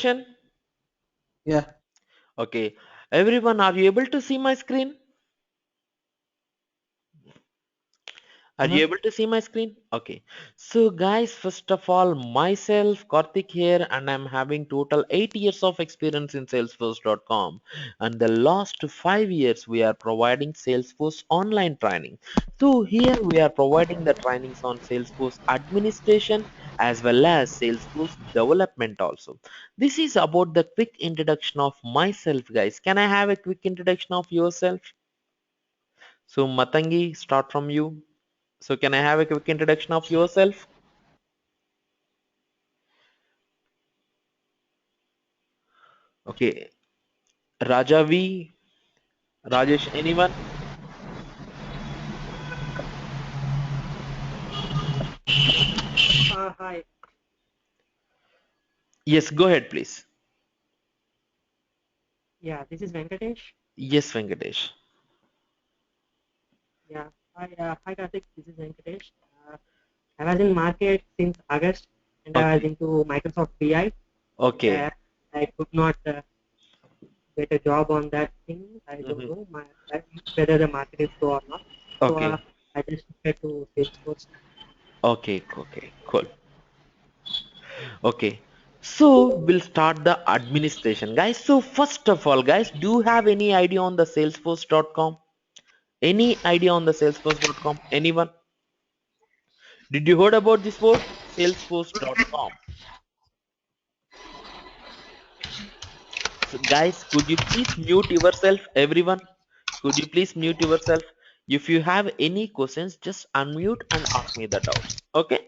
session? Yeah. Okay. Everyone, are you able to see my screen? Are you able to see my screen? Okay. So guys, first of all, myself, Karthik here, and I'm having total 8 years of experience in Salesforce.com. And the last 5 years, we are providing Salesforce online training. So here we are providing the trainings on Salesforce administration as well as Salesforce development also. This is about the quick introduction of myself, guys. Can I have a quick introduction of yourself? So Matangi, start from you. So can I have a quick introduction of yourself? Okay. Raja V, Rajesh, anyone? Hi. Yes, go ahead, please. Yeah, this is Venkatesh. Yes, Venkatesh. Yeah. Hi, Karthik. This is Venkatesh. I was in market since August, and I was Okay. into Microsoft BI, and Okay. I could not get a job on that thing. I don't Hmm. know whether the market is slow or not. So Okay. I just shifted to Salesforce. Okay. Okay. Cool. Okay. So we'll start the administration, guys. So first of all, guys, do you have any idea on the Salesforce.com? Any idea on the Salesforce.com? Anyone? Did you heard about this word? Salesforce.com. So guys, could you please mute yourself, everyone? Could you please mute yourself? If you have any questions, just unmute and ask me the doubts. Okay.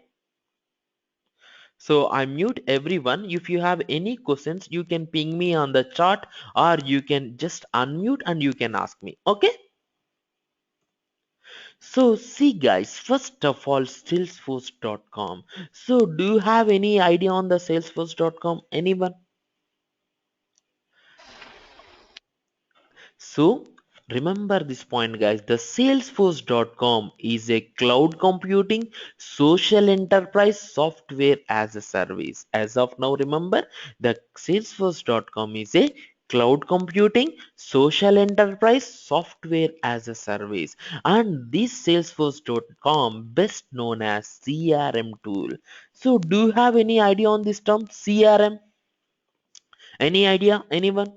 So I mute everyone. If you have any questions, you can ping me on the chat or you can just unmute and you can ask me. Okay. So see guys, first of all, Salesforce.com. So do you have any idea on the Salesforce.com? Anyone? So remember this point, guys. The Salesforce.com is a cloud computing social enterprise software as a service. As of now, remember the Salesforce.com is a cloud computing social enterprise software as a service, and this Salesforce.com best known as CRM tool. So do you have any idea on this term CRM? Any idea? Anyone?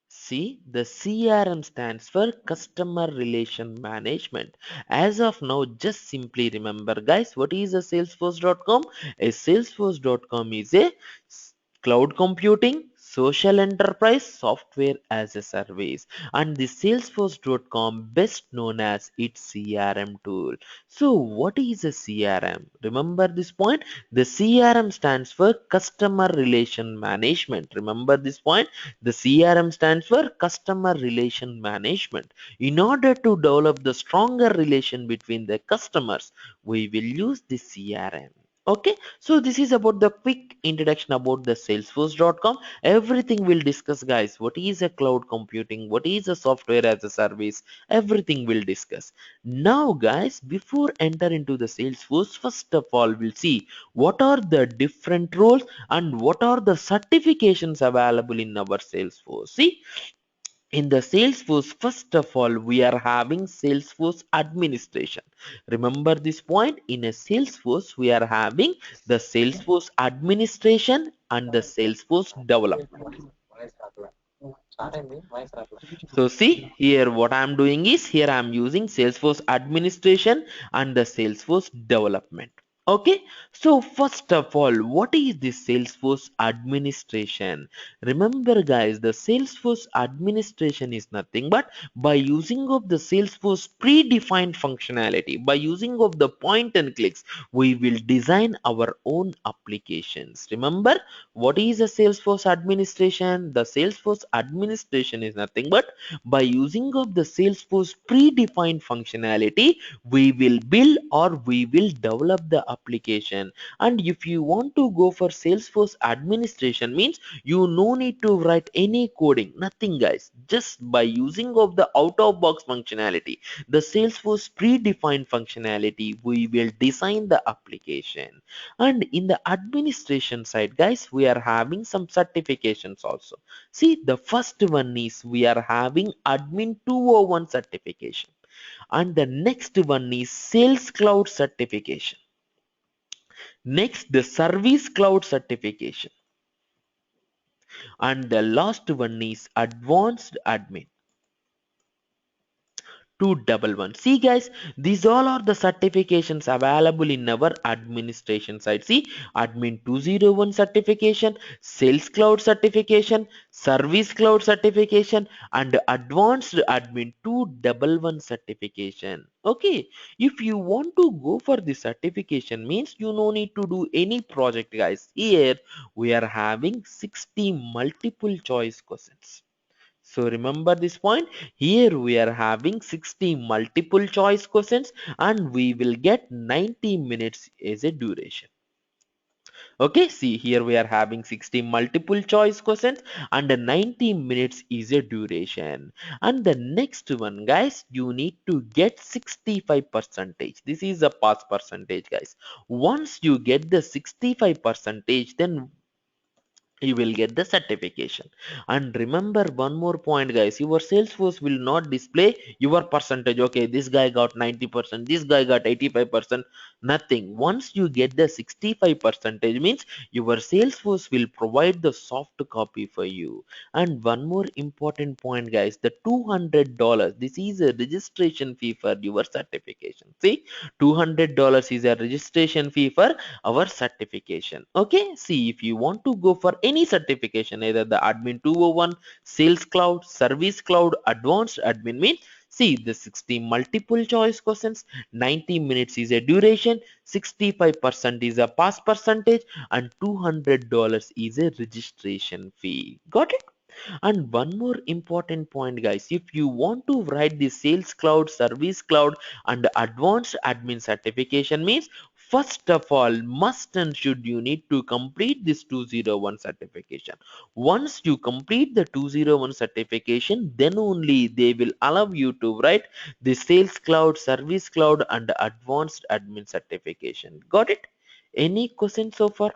See, the CRM stands for Customer Relation Management. As of now, just simply remember, guys, what is a Salesforce.com? A Salesforce.com is a cloud computing social enterprise software as a service, and the Salesforce.com best known as its CRM tool. So, what is a CRM? Remember this point. The CRM stands for Customer Relation Management. Remember this point. The CRM stands for Customer Relation Management. In order to develop the stronger relation between the customers, we will use the CRM. Okay, so this is about the quick introduction about the Salesforce.com. Everything we'll discuss, guys. What is a cloud computing? What is a software as a service? Everything we'll discuss. Now, guys, before enter into the Salesforce, first of all, we'll see what are the different roles and what are the certifications available in our Salesforce. See, in the Salesforce, first of all, we are having Salesforce administration. Remember this point. In a Salesforce, we are having the Salesforce administration and the Salesforce development. So see here, what I'm doing is here I'm using Salesforce administration and the Salesforce development. Okay, so first of all, what is the Salesforce administration? Remember, guys, the Salesforce administration is nothing but by using of the Salesforce predefined functionality, by using of the point and clicks, we will design our own applications. Remember, what is a Salesforce administration? The Salesforce administration is nothing but by using of the Salesforce predefined functionality, we will build or we will develop the application. And if you want to go for Salesforce administration means you no need to write any coding, nothing guys, just by using of the out of box functionality, the Salesforce predefined functionality, we will design the application. And in the administration side guys, we are having some certifications also. See, the first one is we are having admin 201 certification, and the next one is sales cloud certification. Next, the service cloud certification, and the last one is advanced admin 211. See guys, these all are the certifications available in our administration side. See, admin 201 certification, sales cloud certification, service cloud certification, and advanced admin 211 certification. Okay, if you want to go for the certification means you no need to do any project guys. Here we are having 60 multiple choice questions. So remember this point. Here we are having 60 multiple choice questions and we will get 90 minutes as a duration. Okay, see here we are having 60 multiple choice questions and 90 minutes is a duration. And the next one guys, you need to get 65 percentage. This is a pass percentage guys. Once you get the 65 percentage, then you will get the certification. And remember one more point guys, your Salesforce will not display your percentage. Okay, this guy got 90%, this guy got 85%, nothing. Once you get the 65 percentage means your Salesforce will provide the soft copy for you. And one more important point guys, the $200, this is a registration fee for your certification. See, $200 is a registration fee for our certification. Okay, see if you want to go for any certification, either the admin 201, sales cloud, service cloud, advanced admin means, see the 60 multiple choice questions, 90 minutes is a duration, 65% is a pass percentage, and $200 is a registration fee. Got it? And one more important point guys, if you want to write the sales cloud, service cloud, and advanced admin certification means, first of all must and should you need to complete this 201 certification. Once you complete the 201 certification, then only they will allow you to write the sales cloud, service cloud, and advanced admin certification. Got it? Any question so far?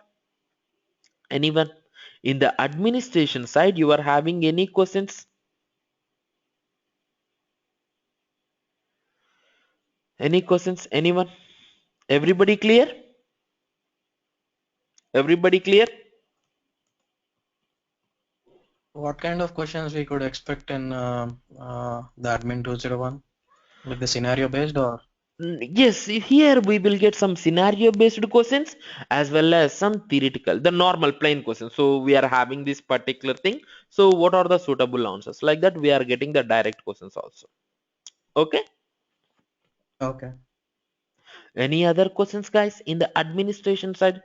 Anyone? In the administration side, you are having any questions? Any questions? Anyone? Everybody clear? Everybody clear? What kind of questions we could expect in the admin 201? With the scenario based or? Yes, here we will get some scenario based questions as well as some theoretical, the normal plain questions. So we are having this particular thing. So what are the suitable answers? Like that, we are getting the direct questions also. Okay. Okay. Any other questions, guys, in the administration side?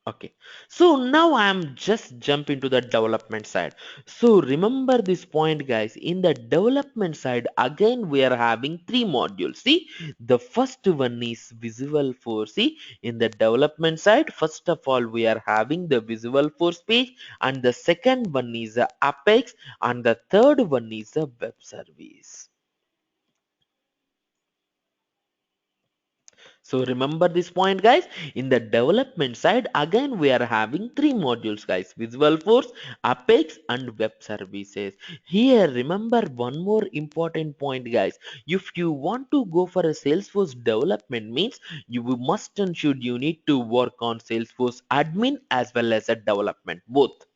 Okay, so now I'm just jump into the development side. So remember this point guys, in the development side again we are having three modules. See, the first one is Visual Force. See, in the development side, first of all we are having the Visual Force page, and the second one is Apex, and the third one is a web service. So remember this point guys, in the development side again we are having three modules guys, Visual Force, Apex, and web services. Here remember one more important point guys, if you want to go for a Salesforce development means you must and should you need to work on Salesforce admin as well as a development both.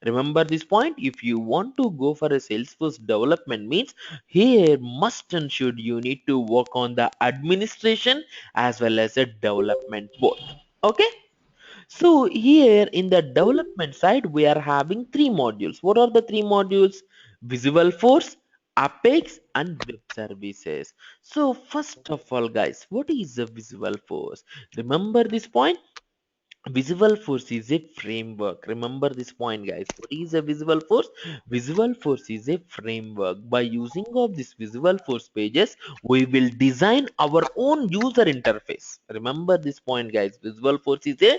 Remember this point, if you want to go for a Salesforce development means here must and should you need to work on the administration as well as a development both. Okay, so here in the development side we are having three modules. What are the three modules? Visual Force, Apex, and web services. So first of all guys, what is the Visual Force? Remember this point, Visual Force is a framework. Remember this point, guys. What is a Visual Force? Visual Force is a framework. By using of this Visual Force pages, we will design our own user interface. Remember this point, guys. Visual Force is a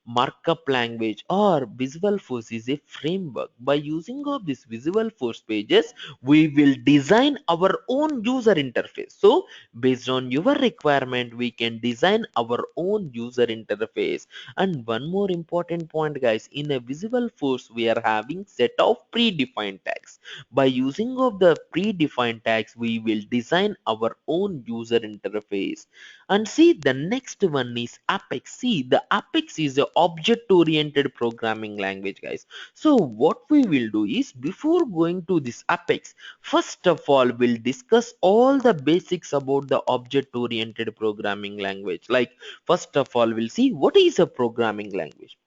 markup language, or Visual Force is a framework. By using of this Visual Force pages, we will design our own user interface. So based on your requirement, we can design our own user interface. And one more important point, guys, in a Visual Force we are having set of predefined tags. By using of the predefined tags, we will design our own user interface. And see, the next one is Apex. See, the Apex is a object oriented programming language, guys. So what we will do is, before going to this Apex, first of all we'll discuss all the basics about the object oriented programming language. Like, first of all we'll see what is a programming language,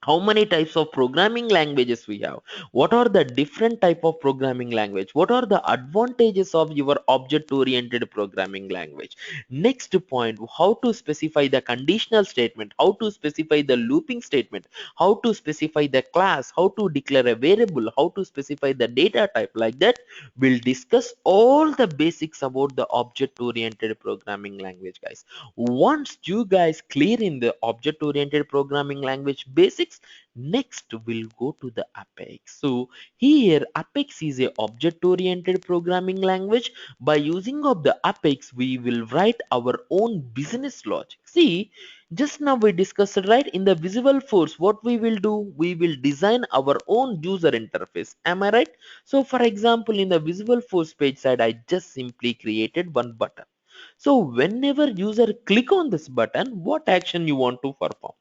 how many types of programming languages we have, what are the different type of programming language, what are the advantages of your object oriented programming language. Next point, how to specify the conditional statement, how to specify the looping statement, how to specify the class, how to declare a variable, how to specify the data type. Like that, we'll discuss all the basics about the object oriented programming language, guys. Once you guys clear in the object oriented programming language basics, next we'll go to the Apex. So here Apex is a object oriented programming language. By using of the Apex, we will write our own business logic. See, just now we discussed, right, in the Visual Force, what we will do, we will design our own user interface. Am I right? So for example, in the Visual Force page side, I just simply created one button. So whenever user click on this button, what action you want to perform?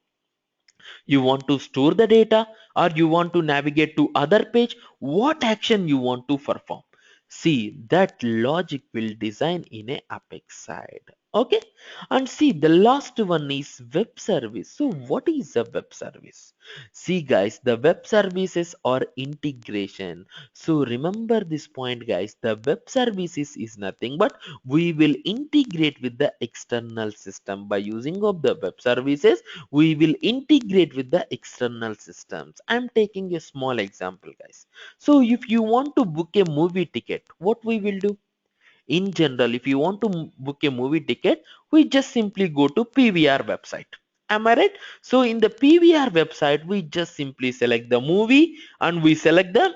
You want to store the data, or you want to navigate to other page? What action you want to perform? See, that logic will design in a Apex side. Okay. And see, the last one is web service. So what is a web service? See, guys, the web services are integration. So remember this point, guys. The web services is nothing but we will integrate with the external system. By using of the web services, we will integrate with the external systems. I'm taking a small example, guys. So if you want to book a movie ticket, what we will do? In general, if you want to book a movie ticket, we just simply go to PVR website. Am I right? So in the PVR website, we just simply select the movie and we select the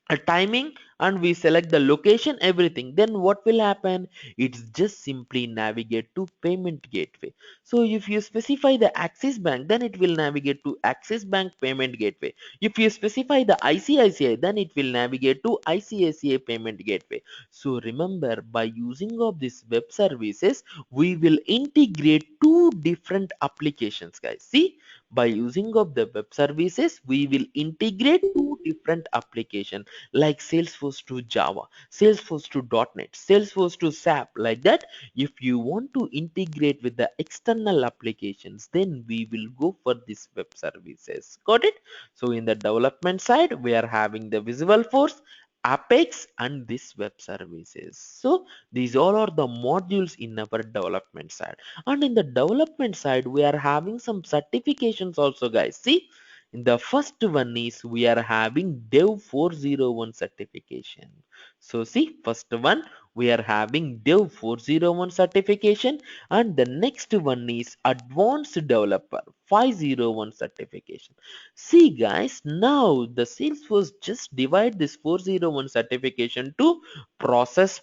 a timing and we select the location, everything. Then what will happen? It's just simply navigate to payment gateway. So if you specify the Axis Bank, then it will navigate to Axis Bank payment gateway. If you specify the ICICI, then it will navigate to ICICI payment gateway. So remember, by using of these web services, we will integrate two different applications, guys. See, by using of the web services, we will integrate two different applications, like Salesforce to Java, Salesforce to .NET, Salesforce to SAP. Like that, if you want to integrate with the external applications, then we will go for these web services. Got it? So in the development side, we are having the Visual Force, Apex, and this web services. So these all are the modules in our development side. And in the development side, we are having some certifications also, guys. See, in the first one is we are having Dev 401 certification. So see, first one we are having Dev 401 certification, and the next one is Advanced Developer 501 certification. See, guys, now the Salesforce just divide this 401 certification to process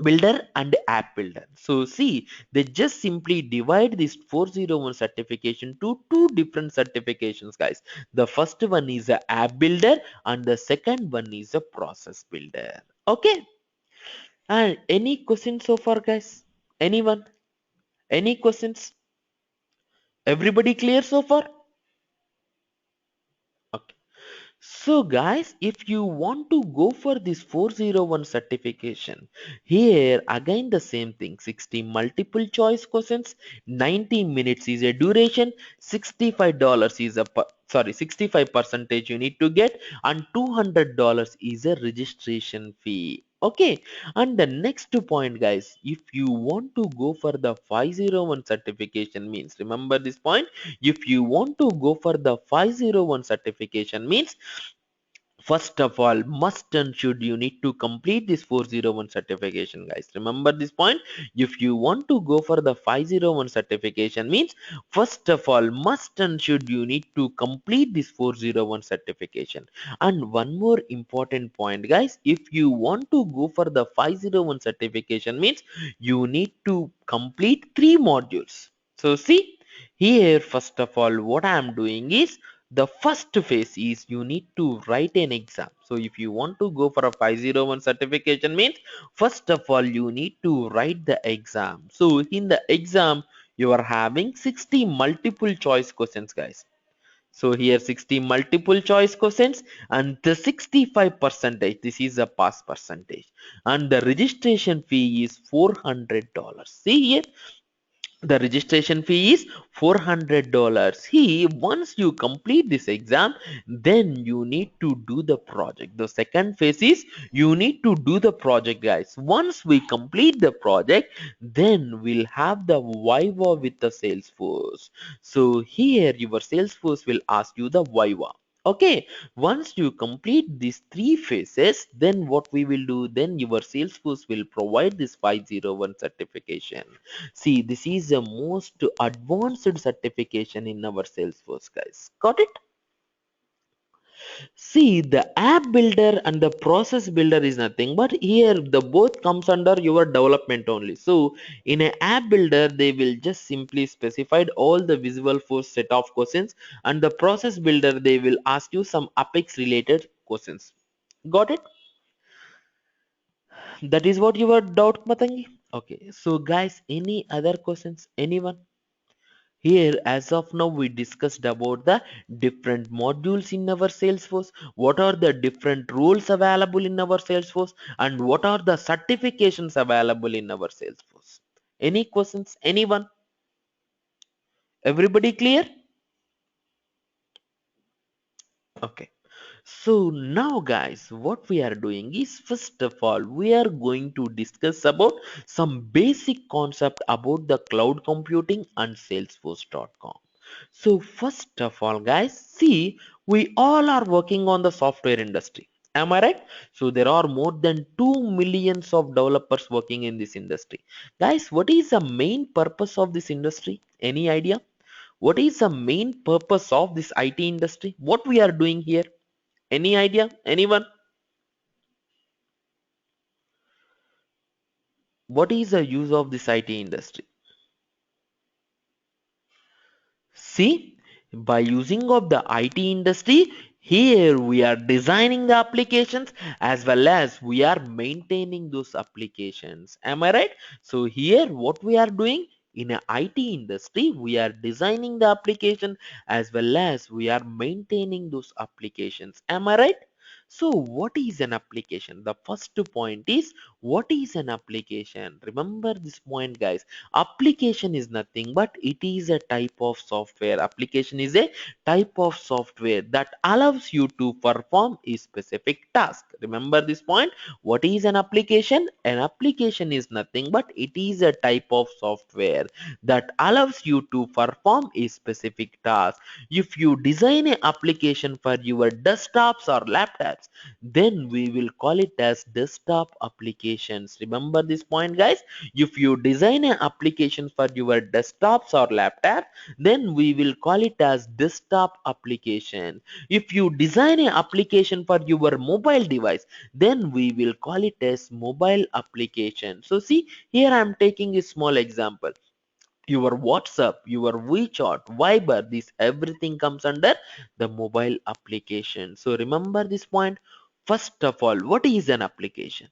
builder and app builder. So see, they just simply divide this 401 certification to two different certifications, guys. The first one is a app builder and the second one is a process builder. Okay. And any questions so far, guys? Anyone? Any questions? Everybody clear so far? Okay. So guys, if you want to go for this 401 certification, here again the same thing, 60 multiple choice questions, 90 minutes is a duration, $65 is a sorry, 65 percentage you need to get, and $200 is a registration fee. Okay, and the next point, guys, if you want to go for the 501 certification means, remember this point, if you want to go for the 501 certification means, first of all, must and should you need to complete this 401 certification, guys. Remember this point. If you want to go for the 501 certification means, first of all, must and should you need to complete this 401 certification. And one more important point, guys. If you want to go for the 501 certification means, you need to complete 3 modules. So see here, first of all, what I am doing is, the first phase is you need to write an exam. So if you want to go for a 501 certification means, first of all, you need to write the exam. So in the exam, you are having 60 multiple choice questions, guys. So here 60 multiple choice questions, and the 65 percentage, this is a pass percentage, and the registration fee is $400. See here, the registration fee is $400. He once you complete this exam, then you need to do the project. The second phase is you need to do the project, guys. Once we complete the project, then we'll have the viva with the Salesforce. So here your Salesforce will ask you the viva. Okay, once you complete these 3 phases, then what we will do, then your Salesforce will provide this 501 certification. See, this is the most advanced certification in our Salesforce, guys. Got it? See, the app builder and the process builder is nothing but here the both comes under your development only. So in an app builder, they will just simply specified all the visual force set of questions, and the process builder they will ask you some Apex related questions. Got it? That is what your doubt, Matangi. Okay, so guys, any other questions? Anyone? Here, as of now, we discussed about the different modules in our Salesforce, what are the different roles available in our Salesforce, and what are the certifications available in our Salesforce. Any questions? Anyone? Everybody clear? Okay. So now guys, what we are doing is, first of all, we are going to discuss about some basic concept about the cloud computing and salesforce.com. So first of all, guys, see, we all are working on the software industry. Am I right? So there are more than 2 millions of developers working in this industry. Guys, what is the main purpose of this industry? Any idea? What is the main purpose of this IT industry? What we are doing here? Any idea? Anyone? What is the use of this IT industry? See, by using of the IT industry, here we are designing the applications as well as we are maintaining those applications. Am I right? So here what we are doing in a IT industry, we are designing the application as well as we are maintaining those applications. Am I right? So what is an application? The first point is, what is an application? Remember this point, guys. Application is nothing but it is a type of software. Application is a type of software that allows you to perform a specific task. Remember this point. What is an application? An application is nothing but it is a type of software that allows you to perform a specific task. If you design an application for your desktops or laptops, then we will call it as desktop applications. Remember this point, guys. If you design an application for your desktops or laptop, then we will call it as desktop application. If you design an application for your mobile device, then we will call it as mobile application. So see, here I am taking a small example. Your WhatsApp, your WeChat, Viber, this everything comes under the mobile application. So remember this point. First of all, what is an application?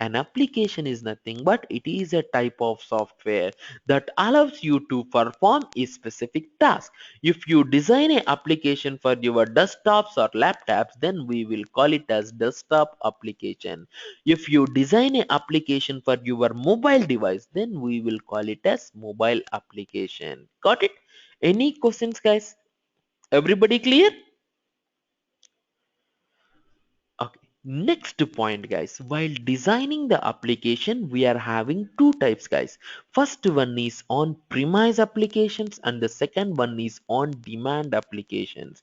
An application is nothing but it is a type of software that allows you to perform a specific task. If you design an application for your desktops or laptops, then we will call it as desktop application. If you design an application for your mobile device, then we will call it as mobile application. Got it? Any questions, guys? Everybody clear? Okay. Next point guys, while designing the application we are having two types guys. First one is on premise applications and the second one is on demand applications.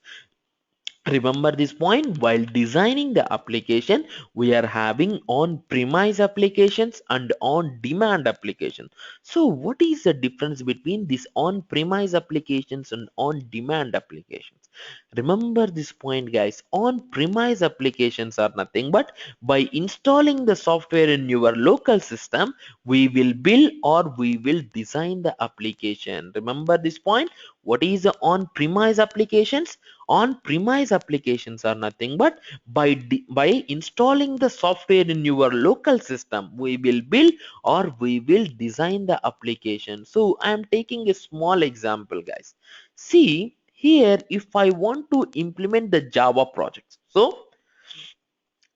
Remember this point, while designing the application we are having on premise applications and on demand applications. So what is the difference between this on premise applications and on demand applications? Remember this point guys, on premise applications are nothing but by installing the software in your local system we will build or we will design the application. Remember this point, what is the on premise applications? On premise applications are nothing but by installing the software in your local system we will build or we will design the application. So I am taking a small example guys. See here, if I want to implement the Java projects, so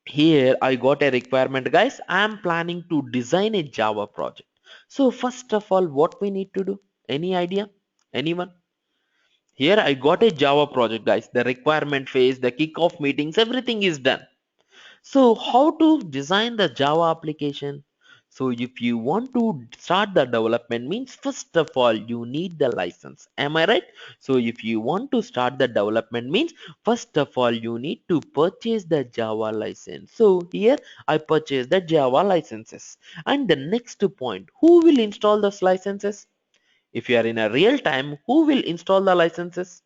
here I got a requirement guys, I am planning to design a Java project. So first of all what we need to do, any idea, anyone? Here I got a Java project guys, the requirement phase, the kickoff meetings, everything is done. So how to design the Java application? So if you want to start the development means first of all you need the license. Am I right? So if you want to start the development means first of all you need to purchase the Java license. So here I purchase the Java licenses. And the next point, who will install those licenses? If you are in a real time, who will install the licenses?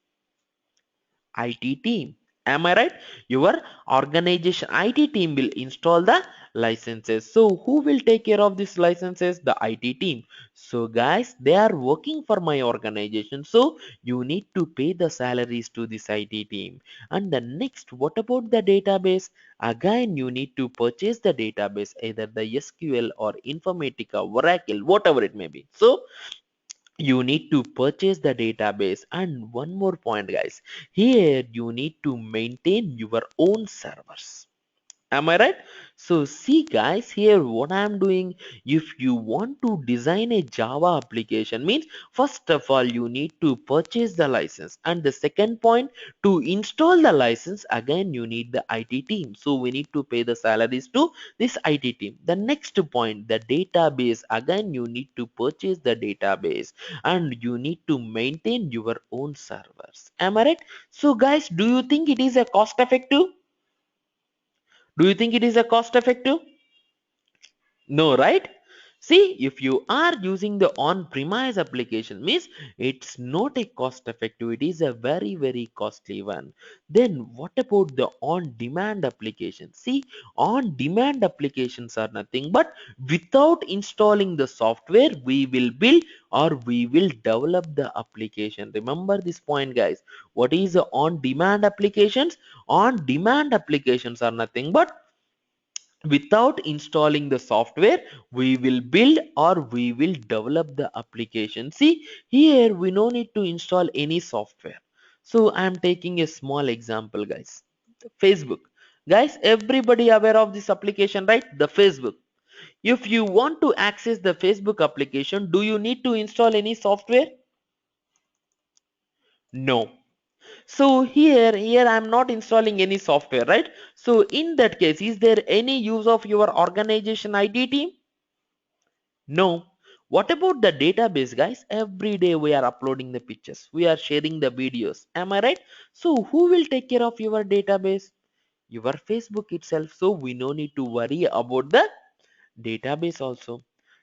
IT team. Am I right? Your organization IT team will install the licenses. So who will take care of these licenses? The IT team. So guys, they are working for my organization. So you need to pay the salaries to this IT team. And the next, what about the database? Again, you need to purchase the database, either the SQL or Informatica, Oracle, whatever it may be. So you need to purchase the database. And one more point guys, here you need to maintain your own servers. Am I right? So see guys, here what I am doing, if you want to design a Java application means first of all you need to purchase the license, and the second point, to install the license again you need the IT team. So we need to pay the salaries to this IT team. The next point, the database, again you need to purchase the database and you need to maintain your own servers. Am I right? So guys, do you think it is a cost effective? Do you think it is a cost effective? No, right? See, if you are using the on-premise application, means it's not a cost effective, it is a very, very costly one. Then what about the on-demand application? See, on-demand applications are nothing but without installing the software, we will build or we will develop the application. Remember this point, guys. What is the on-demand applications? On-demand applications are nothing but without installing the software we will build or we will develop the application. See here we no need to install any software. So I am taking a small example guys. Facebook, guys, everybody aware of this application, right? The Facebook. If you want to access the Facebook application, do you need to install any software? No. So here I'm not installing any software, right? So in that case, is there any use of your organization IT team? No. What about the database, guys? Every day we are uploading the pictures, we are sharing the videos. Am I right? So who will take care of your database? Your Facebook itself. So we no need to worry about the database also.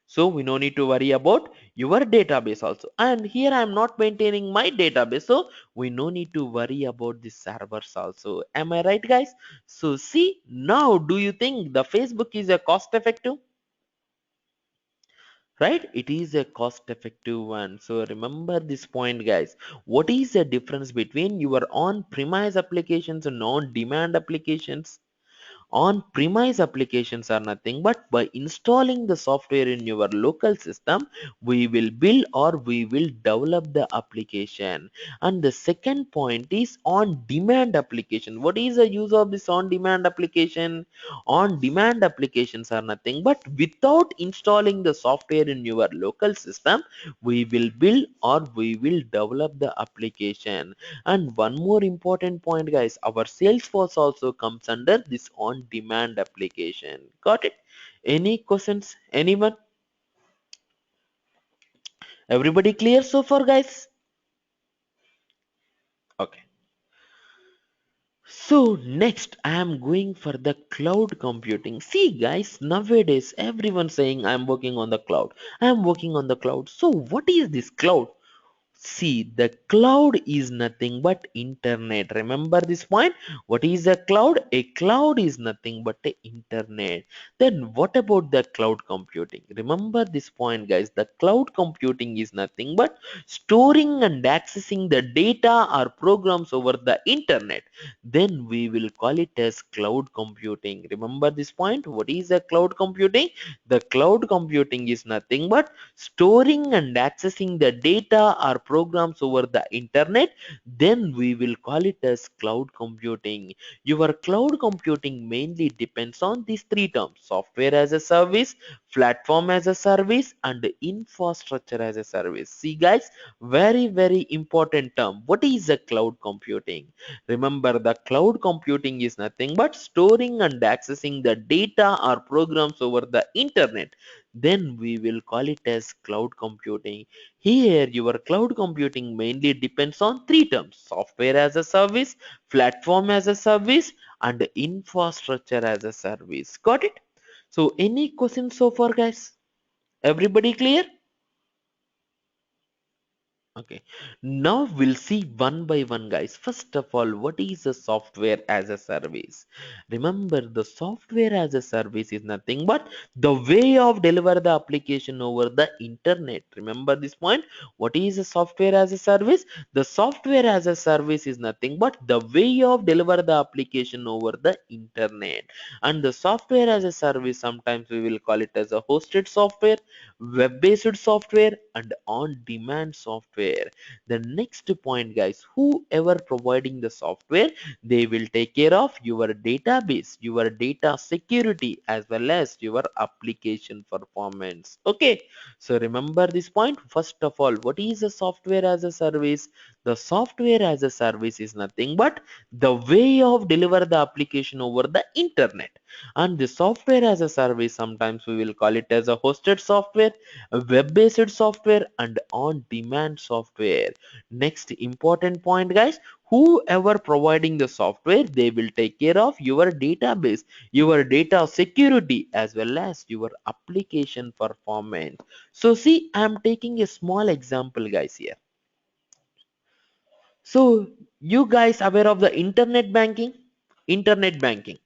So we no need to worry about your database also. And here I am not maintaining my database, so we no need to worry about the servers also. Am I right, guys? So see, now do you think the Facebook is a cost effective? Right, it is a cost effective one. So remember this point guys, what is the difference between your on premise applications and on demand applications? On-premise applications are nothing but by installing the software in your local system, we will build or we will develop the application. And the second point is on-demand application. What is the use of this on-demand application? On-demand applications are nothing but without installing the software in your local system, we will build or we will develop the application. And one more important point guys, our Salesforce also comes under this on on-demand application. Got it? Any questions? Anyone? Everybody clear so far, guys? Okay. So next I am going for the cloud computing. See guys, nowadays everyone saying I am working on the cloud. I am working on the cloud. So what is this cloud? See, the cloud is nothing but internet. Remember this point? What is a cloud? A cloud is nothing but a internet. Then what about the cloud computing? Remember this point, guys. The cloud computing is nothing but storing and accessing the data or programs over the internet. Then we will call it as cloud computing. Remember this point? What is a cloud computing? The cloud computing is nothing but storing and accessing the data or programs over the internet. Then we will call it as cloud computing. Your cloud computing mainly depends on these three terms: software as a service, platform as a service, and infrastructure as a service. See guys, very important term. What is a cloud computing? Remember, the cloud computing is nothing but storing and accessing the data or programs over the internet. Then we will call it as cloud computing. Here your cloud computing mainly depends on three terms: software as a service, platform as a service, and infrastructure as a service. Got it? So any questions so far, guys? Everybody clear? Okay, now we'll see one by one, guys. First of all, what is a software as a service? Remember, the software as a service is nothing but the way of deliver the application over the internet. Remember this point? What is a software as a service? The software as a service is nothing but the way of deliver the application over the internet. And the software as a service, sometimes we will call it as a hosted software, web-based software, and on-demand software. The next point, guys, whoever providing the software, they will take care of your database, your data security, as well as your application performance. Okay, so remember this point. First of all, what is a software as a service? The software as a service is nothing but the way of deliver the application over the internet. And the software as a service, sometimes we will call it as a hosted software, a web-based software, and on-demand software. Next important point, guys, whoever providing the software, they will take care of your database, your data security, as well as your application performance. So see, I am taking a small example, guys, here. So you guys aware of the internet banking? Internet banking.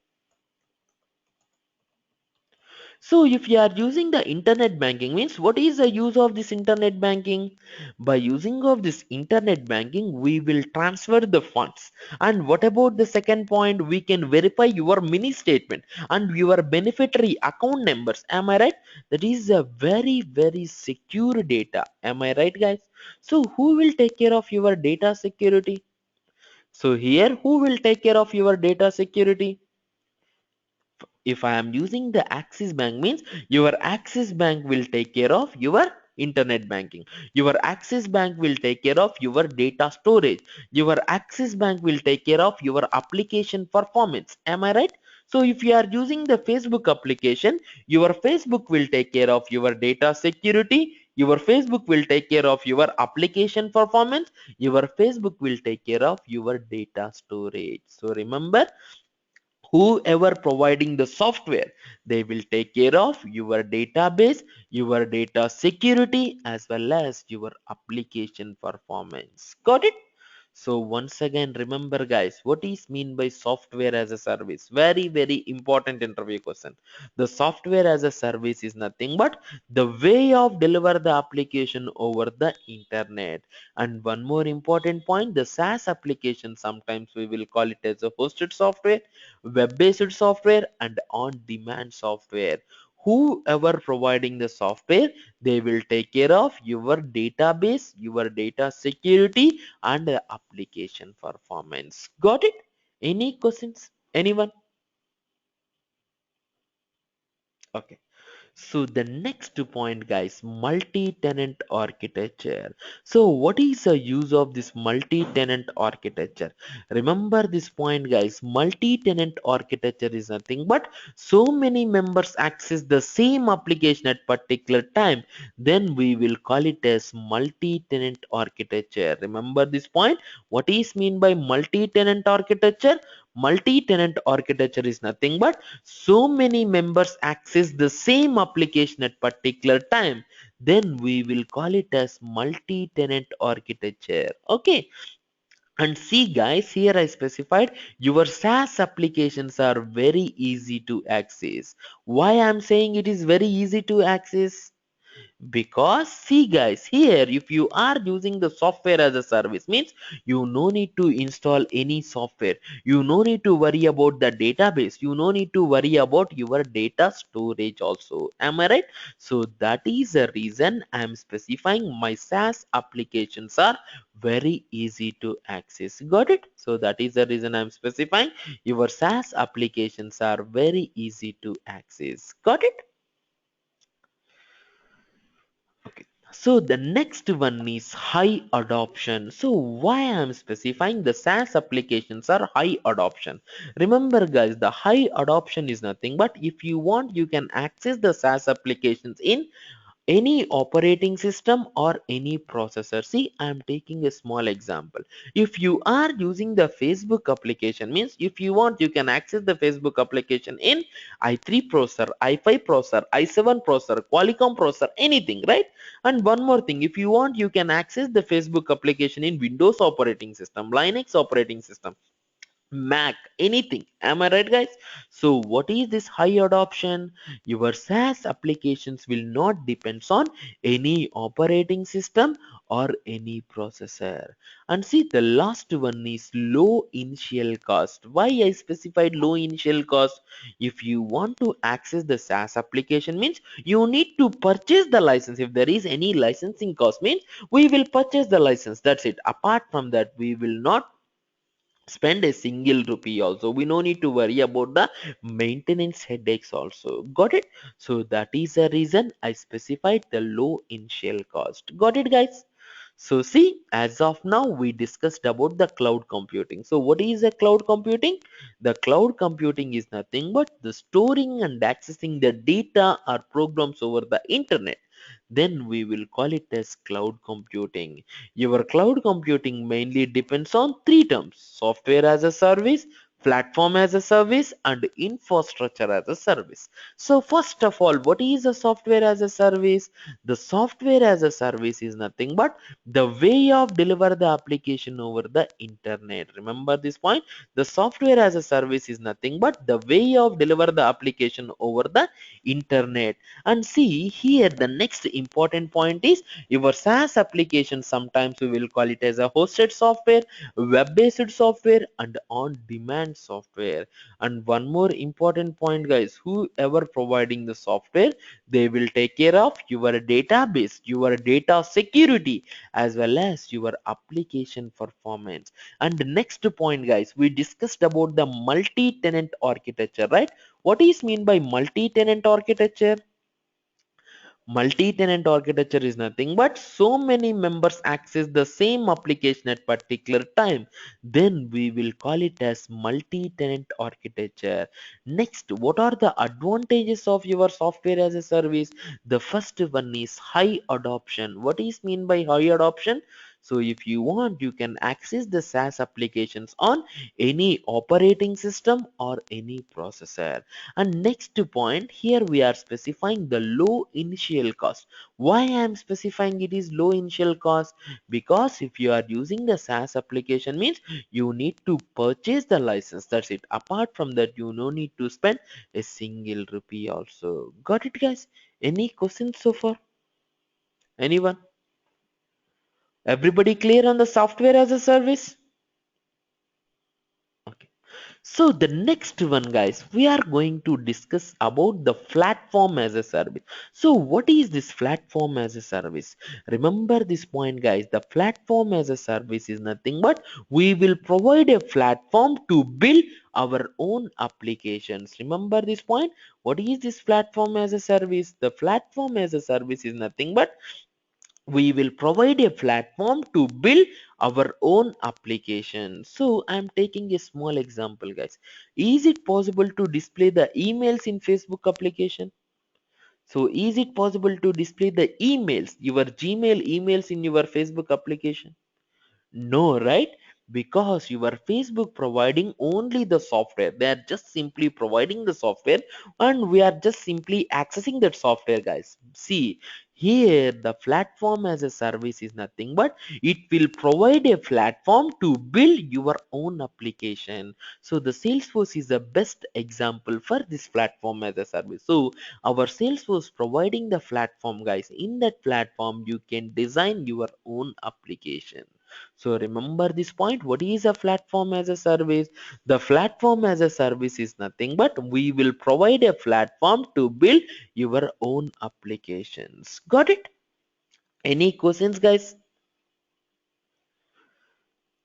So if you are using the internet banking, means what is the use of this internet banking? By using of this internet banking, we will transfer the funds. And what about the second point? We can verify your mini statement and your beneficiary account numbers. Am I right? That is a very secure data. Am I right, guys? So who will take care of your data security? So here, who will take care of your data security? If I am using the Axis Bank, means your Axis Bank will take care of your internet banking. Your Axis Bank will take care of your data storage. Your Axis Bank will take care of your application performance. Am I right? So if you are using the Facebook application, your Facebook will take care of your data security. Your Facebook will take care of your application performance. Your Facebook will take care of your data storage. So remember, whoever providing the software, they will take care of your database, your data security, as well as your application performance. Got it? So once again, remember guys, what is mean by software as a service? Very important interview question. The software as a service is nothing but the way of deliver the application over the internet. And one more important point, the SaaS application, sometimes we will call it as a hosted software, web-based software, and on-demand software. Whoever providing the software, they will take care of your database, your data security, and application performance. Got it? Any questions? Anyone? Okay. So the next point guys, multi-tenant architecture. So what is the use of this multi-tenant architecture? Remember this point guys, multi-tenant architecture is nothing but so many members access the same application at particular time, then we will call it as multi-tenant architecture. Remember this point, what is mean by multi-tenant architecture? Multi-tenant architecture is nothing but so many members access the same application at particular time, then we will call it as multi-tenant architecture. Okay, and see guys, here I specified your SaaS applications are very easy to access. Why I'm saying it is very easy to access? Because see guys, here if you are using the software as a service means you no need to install any software, you no need to worry about the database, you no need to worry about your data storage also. Am I right? So that is the reason I am specifying my SaaS applications are very easy to access. Got it? So that is the reason I am specifying your SaaS applications are very easy to access. Got it? Okay. So the next one is high adoption. So why I'm specifying the SaaS applications are high adoption. Remember guys, the high adoption is nothing but if you want, you can access the SaaS applications in any operating system or any processor. See, I am taking a small example. If you are using the Facebook application means if you want, you can access the Facebook application in i3 processor, i5 processor, i7 processor, Qualcomm processor, anything, right? And one more thing, if you want, you can access the Facebook application in Windows operating system, Linux operating system, Mac, anything. Am I right, guys? So, what is this high adoption? Your SaaS applications will not depend on any operating system or any processor. And see, the last one is low initial cost. Why I specified low initial cost? If you want to access the SaaS application, means you need to purchase the license. If there is any licensing cost, means we will purchase the license. That's it. Apart from that, we will not spend a single rupee also, we no need to worry about the maintenance headaches also. Got it? So that is the reason I specified the low initial cost. Got it guys? So see, as of now we discussed about the cloud computing. So what is a cloud computing? The cloud computing is nothing but the storing and accessing the data or programs over the internet, then we will call it as cloud computing. Your cloud computing mainly depends on three terms: software as a service, platform as a service, and infrastructure as a service. So first of all, what is a software as a service? The software as a service is nothing but the way of deliver the application over the internet. Remember this point, the software as a service is nothing but the way of deliver the application over the internet. And see here, the next important point is your SaaS application. Sometimes we will call it as a hosted software, web-based software, and on-demand software. And one more important point, guys, whoever providing the software, they will take care of your database, your data security, as well as your application performance. And the next point, guys, we discussed about the multi-tenant architecture, right? What is mean by multi-tenant architecture? Multi-tenant architecture is nothing but so many members access the same application at particular time, then we will call it as multi-tenant architecture. Next, what are the advantages of your software as a service? The first one is high adoption. What is mean by high adoption? So if you want, you can access the SaaS applications on any operating system or any processor. And next point, here we are specifying the low initial cost. Why I am specifying it is low initial cost? Because if you are using the SaaS application means you need to purchase the license. That's it. Apart from that, you no need to spend a single rupee also. Got it guys? Any questions so far? Anyone? Everybody clear on the software as a service? Okay. So the next one, guys, we are going to discuss about the platform as a service. So what is this platform as a service? Remember this point, guys. The platform as a service is nothing but we will provide a platform to build our own applications. Remember this point. What is this platform as a service? The platform as a service is nothing but we will provide a platform to build our own application. So I'm taking a small example, guys. Is it possible to display the emails in Facebook application? So is it possible to display the emails, your Gmail emails in your Facebook application? No, right? Because your Facebook providing only the software. They are just simply providing the software and we are just simply accessing that software, guys. See, here the platform as a service is nothing but it will provide a platform to build your own application. So the Salesforce is the best example for this platform as a service. So our Salesforce providing the platform, guys. In that platform, you can design your own application. So remember this point. What is a platform as a service? The platform as a service is nothing but we will provide a platform to build your own applications. Got it? Any questions, guys?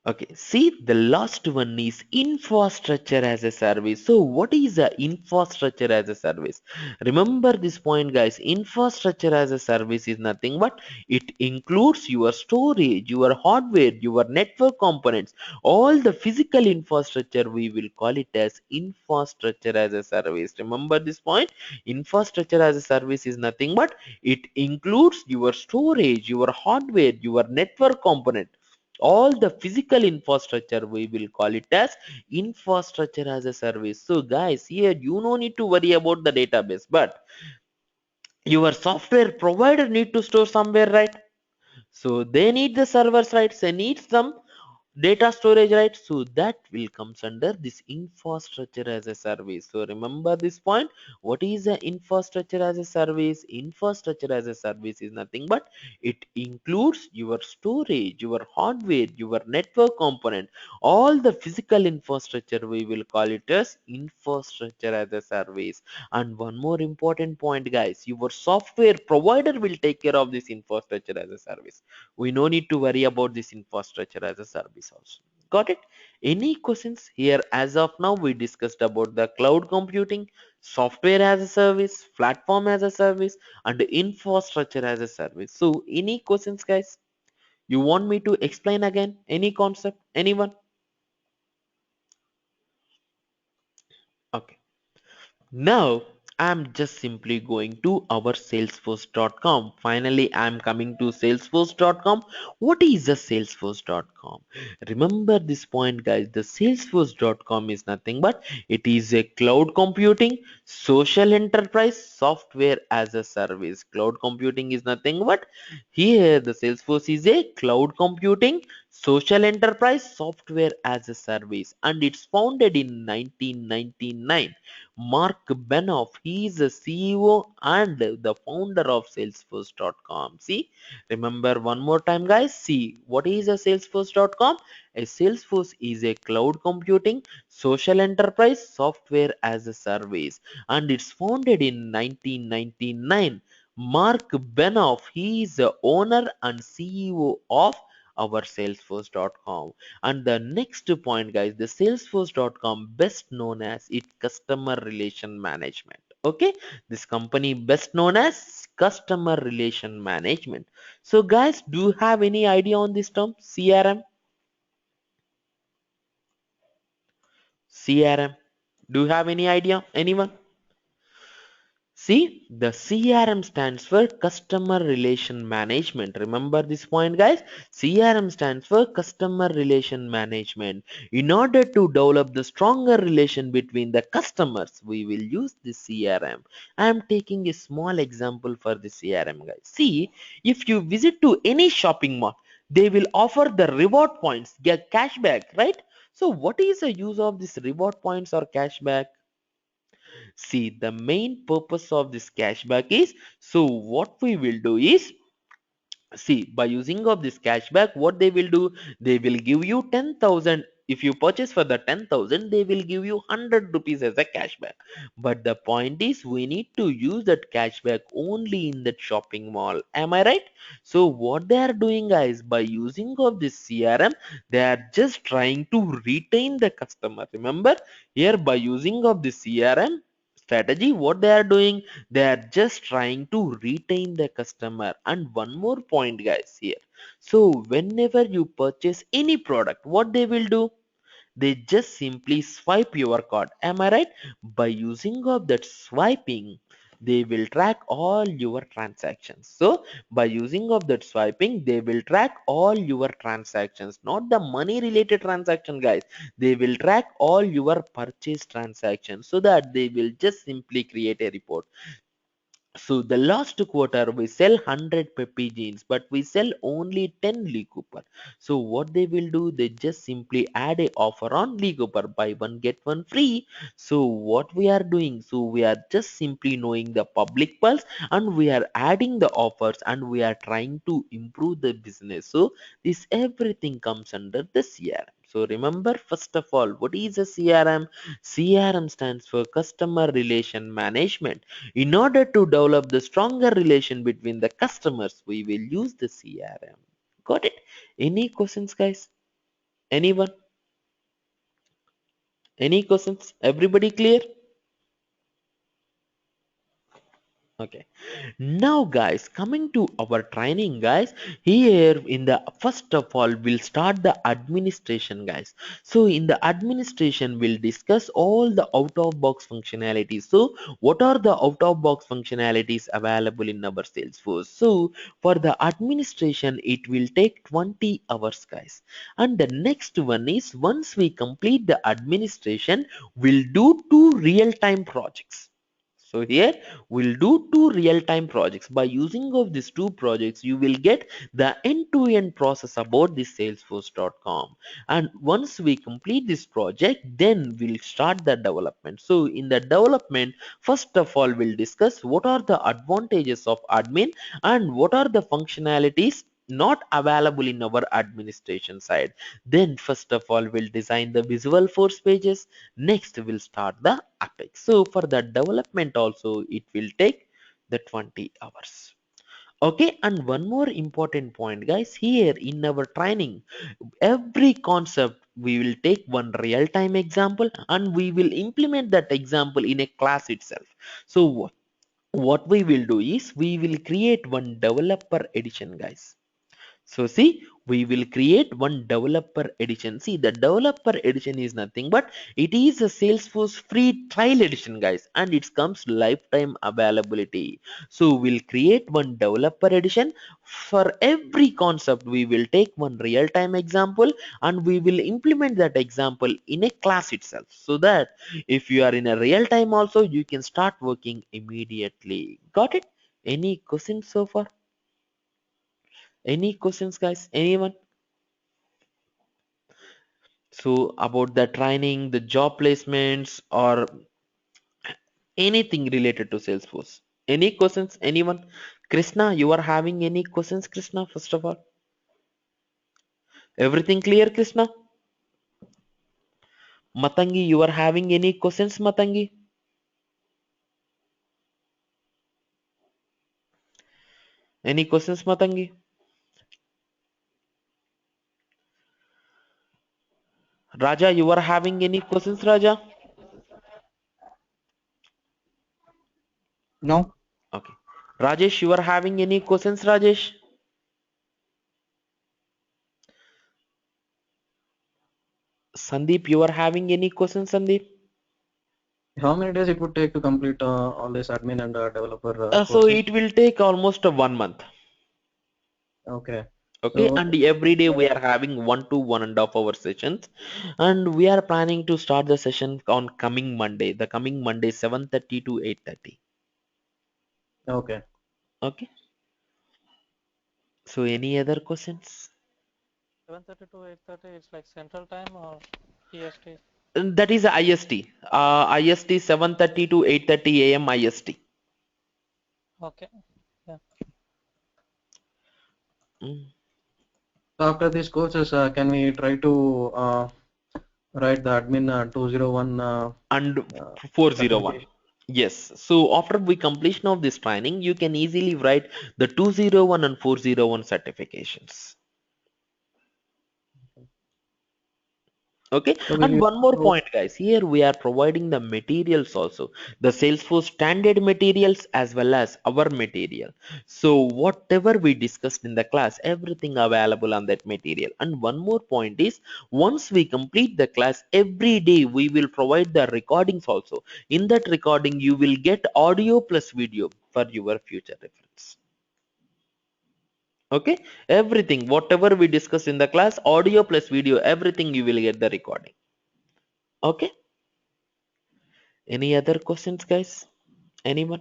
Okay, see the last one is infrastructure as a service. So what is a infrastructure as a service? Remember this point, guys. Infrastructure as a service is nothing but it includes your storage, your hardware, your network components, all the physical infrastructure. We will call it as infrastructure as a service. Remember this point. Infrastructure as a service is nothing but it includes your storage, your hardware, your network component, all the physical infrastructure. We will call it as infrastructure as a service. So guys, here you no need to worry about the database, but your software provider need to store somewhere, right? So they need the servers, right? They need some data storage, right? So that will comes under this infrastructure as a service. So remember this point. What is the infrastructure as a service? Infrastructure as a service is nothing but it includes your storage, your hardware, your network component, all the physical infrastructure. We will call it as infrastructure as a service. And one more important point, guys, your software provider will take care of this infrastructure as a service. We no need to worry about this infrastructure as a service also. Got it? Any questions here? As of now, we discussed about the cloud computing, software as a service, platform as a service, and infrastructure as a service. So any questions, guys? You want me to explain again any concept? Anyone? Okay. Now I'm just simply going to our salesforce.com. Finally, I'm coming to salesforce.com. What is the salesforce.com? Remember this point, guys. The salesforce.com is nothing but it is a cloud computing social enterprise software as a service. Cloud computing is nothing but here the Salesforce is a cloud computing social enterprise software as a service and it's founded in 1999. Mark Benioff, he is the CEO and the founder of Salesforce.com. See, remember one more time, guys. See, what is a Salesforce.com? A Salesforce is a cloud computing social enterprise software as a service, and it's founded in 1999. Mark Benioff, he is the owner and CEO of our Salesforce.com. And the next point, guys, the Salesforce.com best known as its customer relation management. Okay, this company best known as customer relation management. So guys, do you have any idea on this term CRM? CRM, do you have any idea? Anyone? See, the CRM stands for Customer Relation Management. Remember this point, guys. CRM stands for Customer Relation Management. In order to develop the stronger relation between the customers, we will use the CRM. I am taking a small example for the CRM, guys. See, if you visit to any shopping mall, they will offer the reward points, get cashback, right? So what is the use of this reward points or cashback? See, the main purpose of this cashback is, so what we will do is, see, by using of this cashback, what they will do, they will give you 10,000 if you purchase for the 10,000, they will give you 100 rupees as a cashback. But the point is, we need to use that cashback only in that shopping mall. Am I right? So what they are doing, guys, by using of this CRM, they are just trying to retain the customer. Remember, here by using of the CRM strategy, what they are doing, they are just trying to retain the customer. And one more point, guys, here. So whenever you purchase any product, what they will do, they just simply swipe your card. Am I right? By using of that swiping, they will track all your transactions. So by using of that swiping, they will track all your transactions, not the money related transaction, guys. They will track all your purchase transactions, so that they will just simply create a report. So the last quarter we sell 100 Peppy jeans, but we sell only 10 Lee Cooper. So what they will do, they just simply add a offer on Lee Cooper, buy one get one free. So what we are doing, so we are just simply knowing the public pulse, and we are adding the offers, and we are trying to improve the business. So this everything comes under the CRM. So remember, first of all, what is a CRM? CRM stands for Customer Relation Management. In order to develop the stronger relation between the customers, we will use the CRM. Got it? Any questions, guys? Anyone? Any questions? Everybody clear? Okay. Now, guys, coming to our training, guys, here in the first of all, we'll start the administration, guys. So in the administration, we'll discuss all the out of box functionalities. So what are the out of box functionalities available in our Salesforce? So for the administration, it will take 20 hours, guys. And the next one is, once we complete the administration, we'll do two real-time projects. So here we'll do two real-time projects. By using of these two projects, you will get the end-to-end process about the Salesforce.com. And once we complete this project, then we'll start the development. So in the development, first of all, we'll discuss what are the advantages of admin and what are the functionalities not available in our administration side. Then first of all, we'll design the visual force pages. Next we'll start the Apex. So for the development also, it will take the 20 hours. Okay, and one more important point, guys, here in our training, every concept we will take one real-time example, and we will implement that example in a class itself. So what we will do is, we will create one developer edition, guys. So see, we will create one developer edition. See, the developer edition is nothing but it is a Salesforce free trial edition, guys, and it comes lifetime availability. So we'll create one developer edition. For every concept, we will take one real-time example, and we will implement that example in a class itself, so that if you are in a real time also, you can start working immediately. Got it? Any questions so far? Any questions, guys? Anyone? So about the training, the job placements, or anything related to Salesforce. Any questions? Anyone? Krishna, you are having any questions, Krishna? First of all, everything clear, Krishna? Matangi, you are having any questions, Matangi? Any questions, Matangi? Raja, you are having any questions, Raja? No. Okay. Rajesh, you are having any questions, Rajesh? Sandeep, you are having any questions, Sandeep? How many days it would take to complete all this admin and developer So courses? it will take almost a 1 month. Okay. Okay, So and every day we are having 1 to 1.5 hour sessions, and we are planning to start the session on coming Monday. The coming Monday, 7:30 to 8:30. okay. Okay. So any other questions? 7:30 to 8:30, it's like Central Time or EST? That is IST. IST 7:30 to 8:30 a.m. IST. Okay. Yeah. Mm. So after these courses, can we try to Right, the admin 201 and 401. certification. Yes, so after we completion of this training, you can easily write the 201 and 401 certifications. Okay, So will and you one more also point, guys. Here we are providing the materials also, the Salesforce standard materials as well as our material. So whatever we discussed in the class, everything available on that material. And one more point is, once we complete the class, every day we will provide the recordings also. In that recording, you will get audio plus video for your future reference. Okay, everything whatever we discuss in the class, audio plus video, everything you will get the recording. Okay, any other questions, guys? Anyone?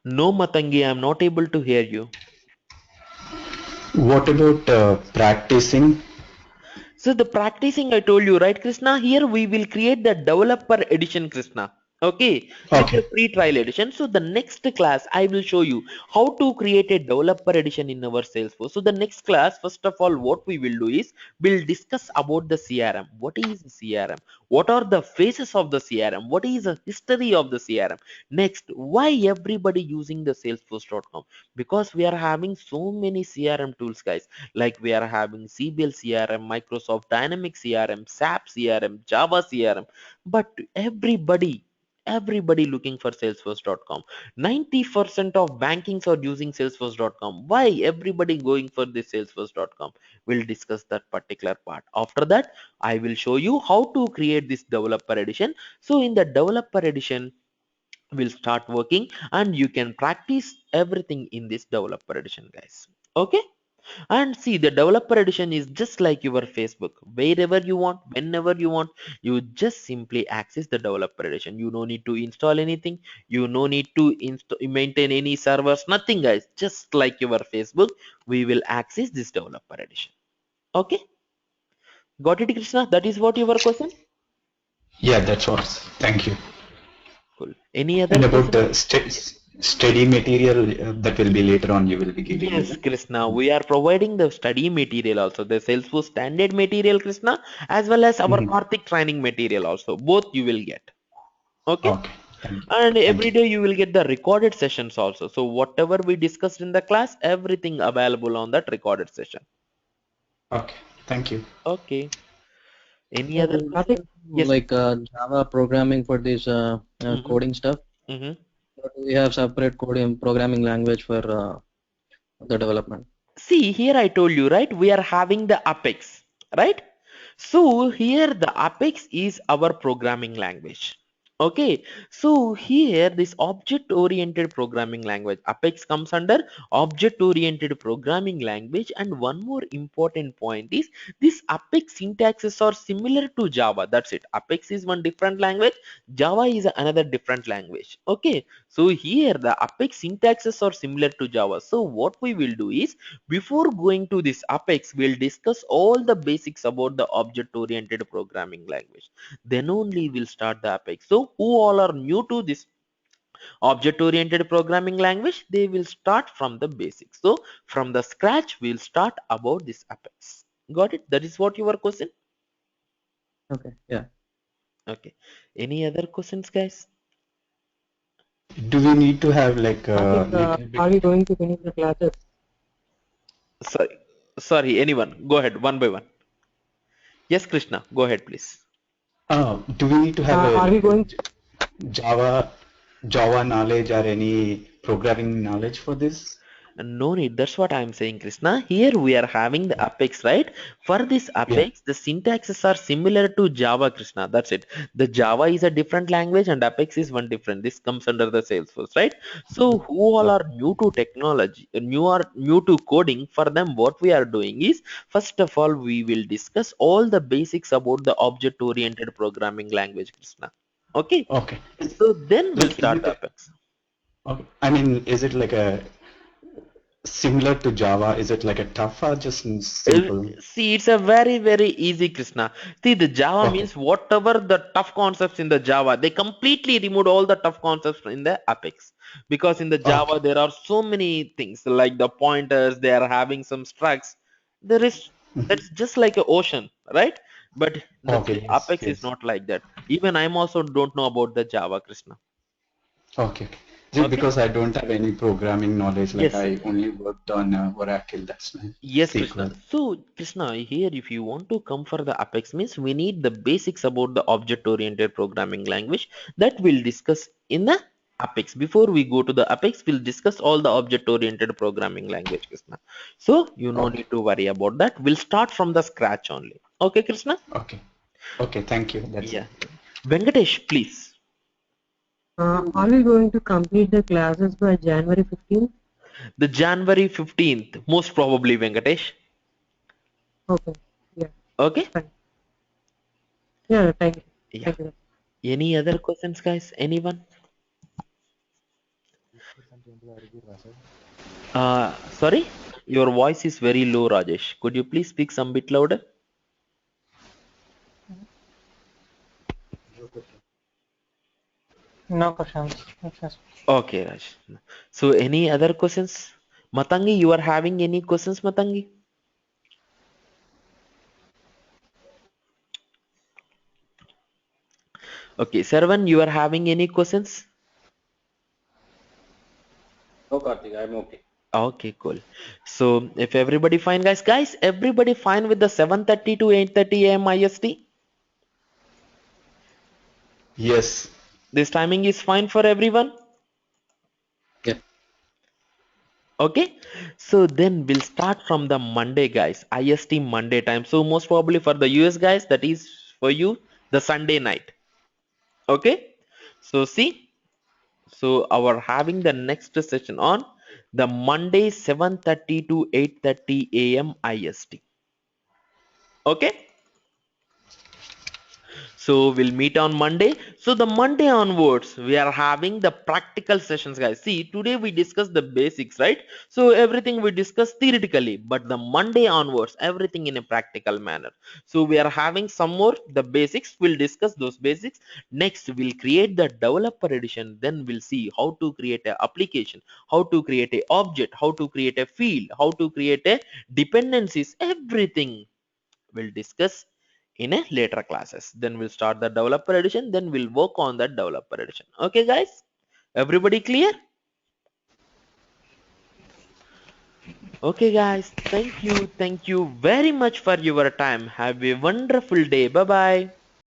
No, Matangi, I'm not able to hear you. What about practicing? So the practicing I told you, right, Krishna? Here we will create the developer edition, Krishna. Okay, with the Okay. free trial edition. So the next class I will show you how to create a developer edition in our Salesforce. So the next class, first of all, what we will do is we'll discuss about the CRM. What is the CRM? What are the phases of the CRM? What is the history of the CRM? Next, why everybody using the Salesforce.com? Because we are having so many CRM tools, guys. Like we are having CBL CRM, Microsoft Dynamics CRM, SAP CRM, Java CRM, but everybody looking for Salesforce.com. 90% of bankings are using Salesforce.com. Why everybody going for this Salesforce.com? We'll discuss that particular part. After that, I will show you how to create this developer edition. So in the developer edition, we'll start working and you can practice everything in this developer edition, guys. Okay, and see, the developer edition is just like your Facebook. Wherever you want, whenever you want, you just simply access the developer edition. You no need to install anything. You no need to maintain any servers. Nothing, guys. Just like your Facebook, we will access this developer edition. Okay, got it, Krishna? That is what your question. Yeah, that's what. Thank you. Cool. Any other And about question? the study material that will be later on, you will be giving, is Yes, it? Krishna. We are providing the study material also, the Salesforce standard material, Krishna, as well as our Mhm. Karthik training material also. Both you will get. Okay, Okay. Thank you. and Thank every you. day you will get the recorded sessions also. So whatever we discussed in the class, everything available on that recorded session. Okay. Thank you. Okay, any yeah, other will we question? also Yes. like Java programming for this Mm-hmm. coding stuff? Mm-hmm. Or do we have separate coding programming language for the development? See, here I told you, right? We are having the Apex, right? So here the Apex is our programming language. Okay, so here this object oriented programming language, Apex comes under object oriented programming language. And one more important point is this Apex syntaxes are similar to Java. That's it. Apex is one different language, Java is another different language. Okay, so here the Apex syntaxes are similar to Java. So what we will do is, before going to this Apex, we'll discuss all the basics about the object-oriented programming language. Then only we'll start the Apex. So who all are new to this object-oriented programming language? They will start from the basics. So from the scratch, we'll start about this Apex. Got it? That is what your question? Okay, yeah. Okay. Any other questions, guys? Do we need to have like a Karthik, little are bit? we going to finish the classes? Sorry. Sorry, anyone. Go ahead, one by one. Yes, Krishna. Go ahead, please. Do we need to have a Are we like a going? Java Java knowledge or any programming knowledge for this? No need. That's what I'm saying, Krishna. Here we are having the Apex, right? For this Yeah. Apex, the syntaxes are similar to Java, Krishna. That's it. The Java is a different language and Apex is one different. This comes under the Salesforce, right? So who all are new to technology, new to coding, for them what we are doing is, first of all, we will discuss all the basics about the object-oriented programming language, Krishna. Okay. Okay. So then we'll Like, is start it the a, Apex. okay. I mean, is it like a similar to Java? Is it like a tough or just simple? See, it's a very, very easy, Krishna. See, the Java Okay. means whatever the tough concepts in the Java, they completely removed all the tough concepts in the Apex. Because in the Java, Okay. there are so many things like the pointers, they are having some structs. There is, Mhm. that's just like an ocean, right? But the Okay. Yes. Apex is Yes. not like that. Even I'm also don't know about the Java, Krishna. Okay. Okay. Just Okay? because I don't have any programming knowledge, like Yes. I only worked on Oracle, that's my Yes, Krishna. SQL. So, Krishna, here if you want to come for the Apex means we need the basics about the object-oriented programming language that we'll discuss in the Apex. Before we go to the Apex, we'll discuss all the object-oriented programming language, Krishna. So, you no Okay. need to worry about that. We'll start from the scratch only. Okay, Krishna? Okay. Okay. Thank you. That's it. Yeah. Venkatesh, please. Are we going to complete the classes by January 15th? The January 15th, most probably, Venkatesh. Okay. Yeah. Okay? Fine. Yeah. Thank you. Yeah. Thank you. Any other questions, guys? Anyone? Sorry, your voice is very low, Rajesh. Could you please speak some bit louder? No questions. Yes. Okay, Raj. So, any other questions? Matangi, you are having any questions, Matangi? Okay, Sarvan, you are having any questions? No, Karthik, I'm okay. Okay, cool. So, if everybody fine, guys, everybody fine with the 7:30 to 8:30 a.m. IST? Yes. This timing is fine for everyone? Yeah. Okay, so then we'll start from the Monday, guys. IST Monday time. So most probably for the US guys, that is for you the Sunday night. Okay, so see, so our having the next session on the Monday 7:30 to 8:30 a.m. IST. Okay. So we'll meet on Monday. So the Monday onwards, we are having the practical sessions, guys. See, today we discussed the basics, right? So everything we discussed theoretically, but the Monday onwards, everything in a practical manner. So we are having some more the basics. We'll discuss those basics. Next, we'll create the developer edition. Then we'll see how to create an application, how to create a object, how to create a field, how to create a dependencies, everything we'll discuss in a later classes. Then we'll start the developer edition, then we'll work on that developer edition. Okay, guys, everybody clear? Okay, guys, thank you very much for your time. Have a wonderful day. Bye bye.